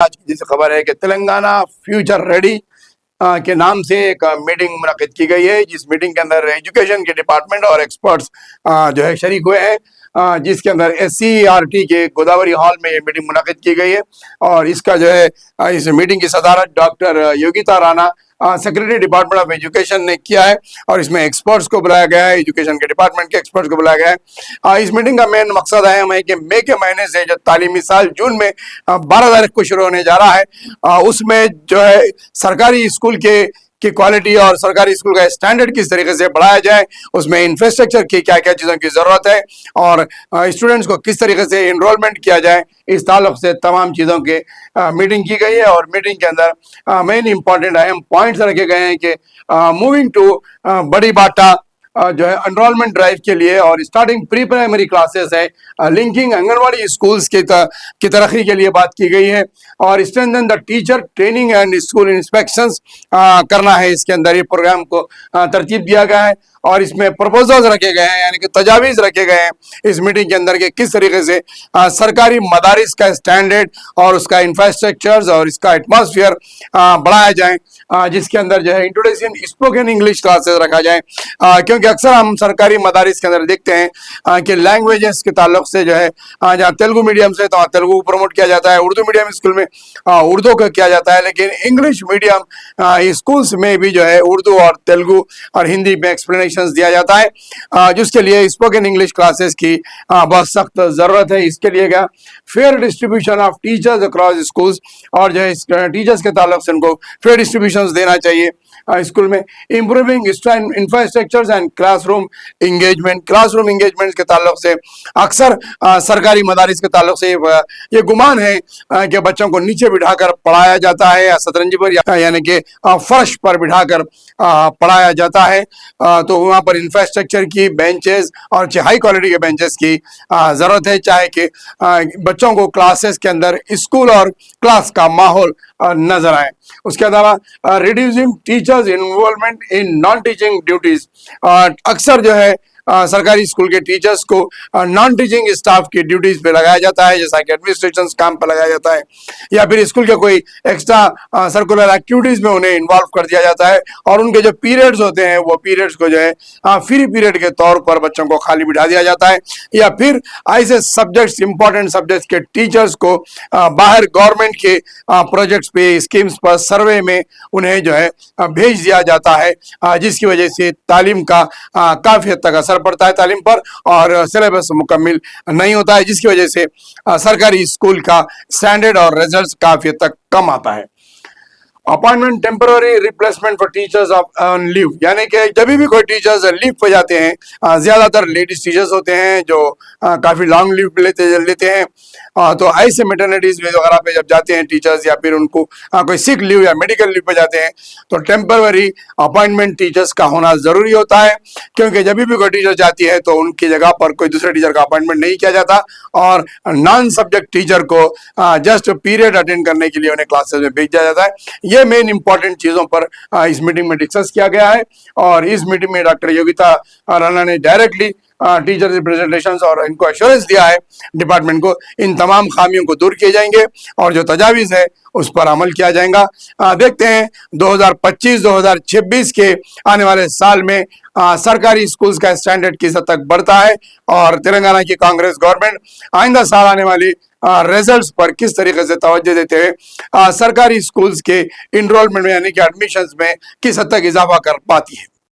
आज की जैसे खबर है कि तेलंगाना फ्यूचर रेडी के नाम से एक मीटिंग मुनक्किद की गई है, जिस मीटिंग के अंदर एजुकेशन के डिपार्टमेंट और एक्सपर्ट्स जो है शरीक हुए हैं, जिसके अंदर SCERT के गोदावरी हॉल में ये मीटिंग मुनक्किद की गई है। और इसका जो है इस मीटिंग की सदारत doctor Yogita Rana, secretary department of education ने किया है। और इसमें एक्सपर्ट्स को बुलाया गया है, एजुकेशन के डिपार्टमेंट के एक्सपर्ट्स को बुलाया गया है। इस मीटिंग का मेन मकसद है कि मई के महीने से जो तालीमी साल जून में 12 तारीख को शुरू होने जा रहा है, उसमें जो है सरकारी स्कूल की क्वालिटी और सरकारी स्कूल का स्टैंडर्ड किस तरीके से बढ़ाया जाए, उसमें इंफ्रास्ट्रक्चर की क्या क्या चीज़ों की ज़रूरत है और स्टूडेंट्स को किस तरीके से इनरोलमेंट किया जाए, इस ताल्लुक से तमाम चीज़ों के मीटिंग की गई है। और मीटिंग के अंदर मेन इंपॉर्टेंट अहम पॉइंट्स रखे गए हैं कि मूविंग टू बड़ी बाटा जो है एनरोलमेंट ड्राइव के लिए और स्टार्टिंग प्री प्राइमरी क्लासेस है, लिंकिंग आंगनवाड़ी स्कूल्स की तरक्की के लिए बात की गई है। और strengthen the teacher training and school inspections करना है, इसके अंदर ये प्रोग्राम को तरतीब दिया गया है। और इसमें प्रपोजल्स रखे गए हैं, यानी कि तजावीज़ रखे गए हैं इस मीटिंग के अंदर कि किस तरीके से सरकारी मदारिस का स्टैंडर्ड और उसका इंफ्रास्ट्रक्चर्स और इसका एटमॉस्फेयर बढ़ाया जाए, जिसके अंदर जो है इंट्रोडक्शन स्पोकन इंग्लिश क्लासेस रखा जाए, क्योंकि अक्सर हम सरकारी मदारिस के अंदर देखते हैं कि लैंग्वेजेस के ताल्लुक से जो है जहाँ तेलुगु मीडियम से तो तेलुगु को प्रमोट किया जाता है, उर्दू मीडियम स्कूल में उर्दू को किया जाता है, लेकिन इंग्लिश मीडियम स्कूल्स में भी जो है उर्दू और तेलुगु और हिंदी में एक्सप्लेनेशन दिया जाता है, जिसके लिए स्पोकन इंग्लिश क्लासेस की बहुत सख्त ज़रूरत है। इसके लिए क्या fair distribution of teachers across schools, और जो है टीचर्स के ताल्लुक से उनको फेयर डिस्ट्रीब्यूशन देना चाहिए स्कूल में। Improving infrastructures and classroom engagement के ताल्लुक से अक्सर सरकारी मदारिस के ताल्लुक से ये गुमान है कि बच्चों को नीचे बिठाकर पढ़ाया जाता है या शतरंजी पर यानी कि फर्श पर बिठाकर पढ़ाया जाता है, तो वहाँ पर इंफ्रास्ट्रक्चर की बेंचेस और हाई क्वालिटी के बेंचेस की ज़रूरत है, चाहे कि बच्चों को क्लासेस के अंदर स्कूल और क्लास का माहौल नजर आए। उसके अलावा reducing teachers involvement in non teaching duties, अक्सर जो है सरकारी स्कूल के टीचर्स को नॉन टीचिंग स्टाफ की ड्यूटीज पे लगाया जाता है, जैसा कि एडमिनिस्ट्रेशन काम पर लगाया जाता है या फिर स्कूल के कोई एक्स्ट्रा सर्कुलर एक्टिविटीज में उन्हें इन्वॉल्व कर दिया जाता है। और उनके जो पीरियड्स होते हैं वो पीरियड्स को जो है फ्री पीरियड के तौर पर बच्चों को खाली बिठा दिया जाता है, या फिर ऐसे सब्जेक्ट्स इंपॉर्टेंट सब्जेक्ट्स के टीचर्स को बाहर गवर्नमेंट के प्रोजेक्ट्स पे स्कीम्स पर सर्वे में उन्हें जो है भेज दिया जाता है, जिसकी वजह से तालीम का काफ़ी हद तक असर पड़ता है तालीम पर और सिलेबस मुकम्मल नहीं होता है, जिसकी वजह से सरकारी स्कूल का स्टैंडर्ड और रिजल्ट्स काफी हद तक कम आता है। Appointment temporary replacement for teachers on leave, यानी कि जब भी कोई टीचर्स लीव पे जाते हैं, ज्यादातर लेडीज टीचर्स होते हैं जो काफी लॉन्ग लीव लेते हैं, तो ऐसे मेटर्निटीज वगैरह पे जब जाते हैं टीचर्स या फिर उनको कोई सिक लीव या मेडिकल लीव पे जाते हैं, तो टेम्पररी अपॉइंटमेंट टीचर्स का होना जरूरी होता है, क्योंकि जब भी कोई टीचर जाती है तो उनकी जगह पर कोई दूसरे टीचर का अपॉइंटमेंट नहीं किया जाता और नॉन सब्जेक्ट टीचर को जस्ट पीरियड अटेंड करने के लिए उन्हें क्लासेस में भेजा जाता है। ये मेन इंपॉर्टेंट चीजों पर इस मीटिंग में डिस्कस किया गया है। और इस मीटिंग में डॉक्टर योगिता राणा ने डायरेक्टली टीचर रिप्रेजेंटेशंस और इनको एश्योरेंस दिया है डिपार्टमेंट को, इन तमाम खामियों को दूर किए जाएंगे और जो तजावीज़ है उस पर अमल किया जाएगा। देखते हैं 2025-2026 के आने वाले साल में सरकारी स्कूल्स का स्टैंडर्ड किस हद तक बढ़ता है और तेलंगाना की कांग्रेस गवर्नमेंट आइंदा साल आने वाली रिजल्ट्स पर किस तरीके से तवज्जो देते हुए सरकारी स्कूल्स के इनरोलमेंट में यानी कि एडमिशंस में किस हद तक इजाफा कर पाती है।